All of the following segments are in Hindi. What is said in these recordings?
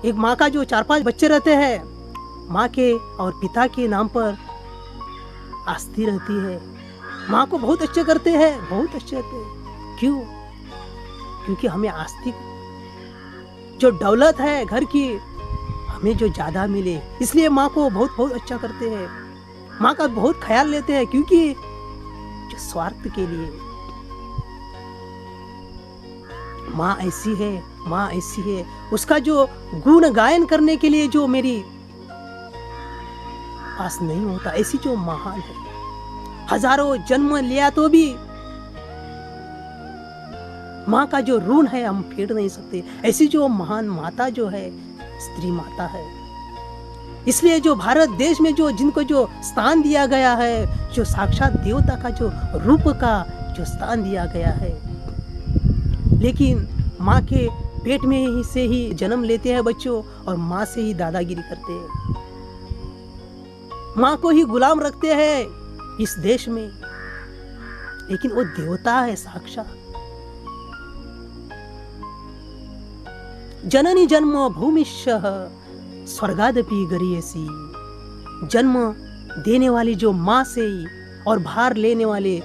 एक माँ का जो 4-5 बच्चे रहते हैं, माँ के और पिता के नाम पर आस्ती रहती है। माँ को बहुत अच्छे करते हैं, बहुत अच्छे करते हैं। क्यों? क्योंकि हमें आस्ती जो दौलत है घर की, हमें जो ज़्यादा मिले, इसलिए माँ को बहुत बहुत अच्छा करते हैं। माँ का बहुत ख्याल लेते हैं, क्योंकि जो स्वार्थ के लिए माँ ऐसी है, माँ ऐसी है, उसका जो गुण गायन करने के लिए जो मेरी पास नहीं होता, ऐसी जो महान है, हजारों जन्म लिया तो भी माँ का जो ऋण है हम फेर नहीं सकते। ऐसी जो महान माता जो है, स्त्री माता है। इसलिए जो भारत देश में जो जिनको जो स्थान दिया गया है, जो साक्षात देवता का जो रूप का जो स्थान दिया गया है, लेकिन माँ के पेट में ही से ही जन्म लेते हैं बच्चों, और माँ से ही दादागिरी करते हैं, माँ को ही गुलाम रखते हैं इस देश में। लेकिन वो देवता है साक्षात। जननी जन्म भूमिष्यः स्वर्गादपि गरीयसी। जन्म देने वाली जो माँ से ही और भार लेने वाले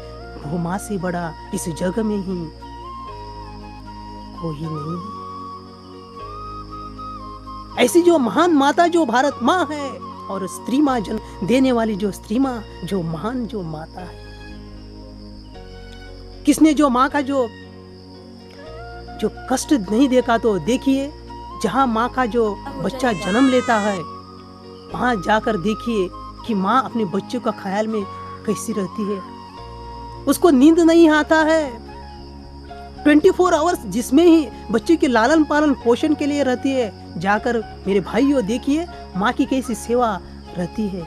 वो माँ से बड़ा इस जग में ही कोई नहीं। ऐसी जो महान माता जो भारत माँ है, और स्त्री माँ जन्म देने वाली जो स्त्री माँ जो महान जो माता है। किसने जो माँ का जो कष्ट नहीं देखा? तो देखिए, जहाँ माँ का जो बच्चा जन्म लेता है, वहाँ जाकर देखिए कि माँ अपने बच्चों का ख्याल में कैसी रहती है। उसको नींद नहीं आता है। 24 आवर्स जिसमें ही बच्चे के लालन पालन पोषण के लिए रहती है। जाकर मेरे भाइयों देखिए माँ की कैसी सेवा रहती है।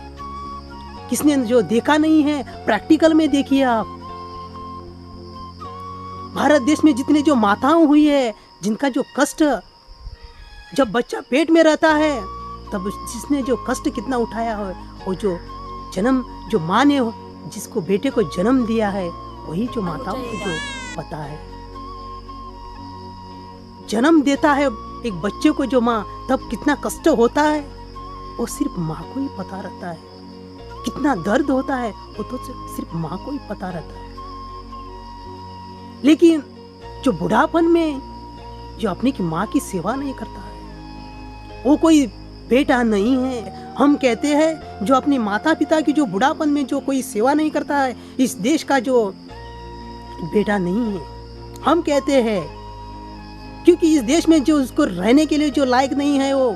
किसने जो देखा नहीं है, प्रैक्टिकल में देखिए आप। भारत देश में जितने जो माताएं हुई है, जिनका जो कष्ट जब बच्चा पेट में रहता है, तब जिसने जो कष्ट कितना उठाया है, वो जो जन्म जो माँ ने जिसको बेटे को जन्म दिया है, वही जो माताओं को जो पता है। जन्म देता है एक बच्चे को जो माँ, तब कितना कष्ट होता है वो सिर्फ माँ को ही पता रहता है। कितना दर्द होता है वो तो सिर्फ माँ को ही पता रहता है। लेकिन जो बुढ़ापन में जो अपनी की माँ की सेवा नहीं करता है, वो कोई बेटा नहीं है। हम कहते हैं जो अपने माता पिता की जो बुढ़ापन में जो कोई सेवा नहीं करता है, इस देश का जो बेटा नहीं है। हम कहते हैं क्योंकि इस देश में जो उसको रहने के लिए जो लायक नहीं है, वो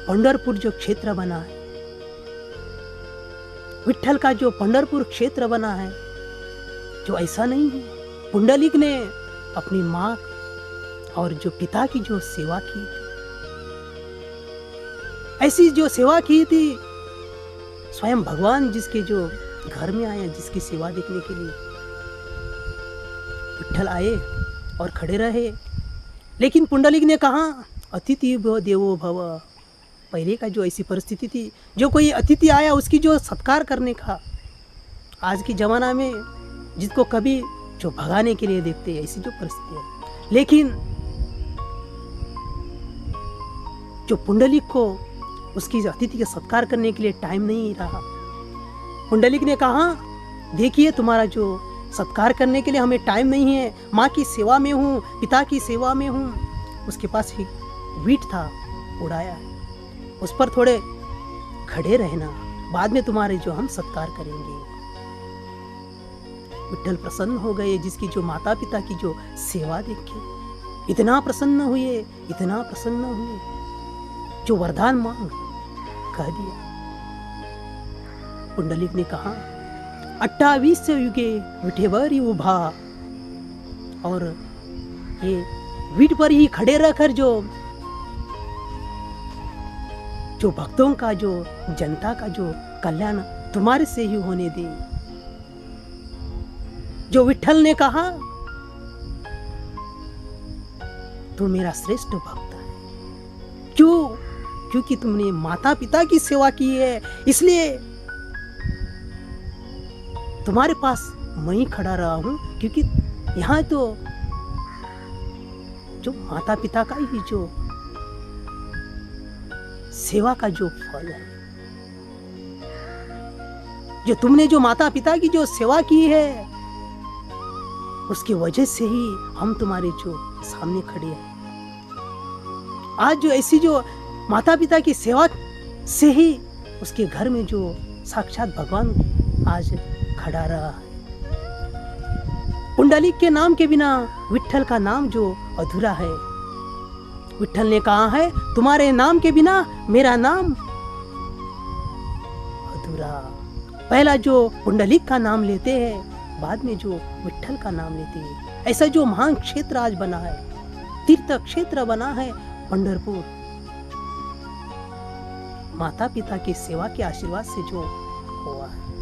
पंढरपुर जो क्षेत्र बना है, विट्ठल का जो पंढरपुर क्षेत्र बना है, जो ऐसा नहीं है। पुंडलिक ने अपनी माँ और जो पिता की जो सेवा की, ऐसी जो सेवा की थी, स्वयं भगवान जिसके जो घर में आए, जिसकी सेवा देखने के लिए विट्ठल आए और खड़े रहे। लेकिन पुंडलिक ने कहा अतिथि भव देवो भव। पहले का जो ऐसी परिस्थिति थी, जो कोई अतिथि आया उसकी जो सत्कार करने का, आज की जमाना में जिसको कभी जो भगाने के लिए देखते हैं, ऐसी जो परिस्थिति है। लेकिन जो पुंडलिक को उसकी अतिथि का सत्कार करने के लिए टाइम नहीं रहा। पुंडलिक ने कहा देखिए तुम्हारा जो सत्कार करने के लिए हमें टाइम नहीं है, माँ की सेवा में हूँ, पिता की सेवा में हूँ। उसके पास ही वीट था, उड़ाया है, उस पर थोड़े खड़े रहना, बाद में तुम्हारे जो हम सत्कार करेंगे। विट्ठल प्रसन्न हो गए, जिसकी जो माता पिता की जो सेवा देखे इतना प्रसन्न हुए, इतना प्रसन्न हुए, जो वरदान मांग कह दिया। पुंडलिक ने कहा 28 युगे विठेवरी उभा, और ये वीट पर ही खड़े रहकर जो भक्तों का जो जनता का जो कल्याण तुम्हारे से ही होने दे। जो विट्ठल ने कहा तू मेरा श्रेष्ठ भक्त है। क्यों? क्योंकि तुमने माता पिता की सेवा की है, इसलिए तुम्हारे पास मैं ही खड़ा रहा हूं। क्योंकि यहाँ तो जो माता पिता का ही जो सेवा का जो फल है, जो तुमने जो माता पिता की जो सेवा की है, उसकी वजह से ही हम तुम्हारे जो सामने खड़े हैं। आज जो ऐसी जो माता पिता की सेवा से ही उसके घर में जो साक्षात भगवान आज खड़ा रहा है। पुंडलिक के नाम के बिना विट्ठल का नाम जो अधूरा है। विट्ठल ने कहा है, तुम्हारे नाम के बिना मेरा नाम अधूरा। पहला जो पुंडलिक का नाम लेते हैं, बाद में जो विट्ठल का नाम लेते हैं। ऐसा जो महान क्षेत्र आज बना है, तीर्थ क्षेत्र बना है पंढरपुर, माता पिता की सेवा के आशीर्वाद से जो हुआ है।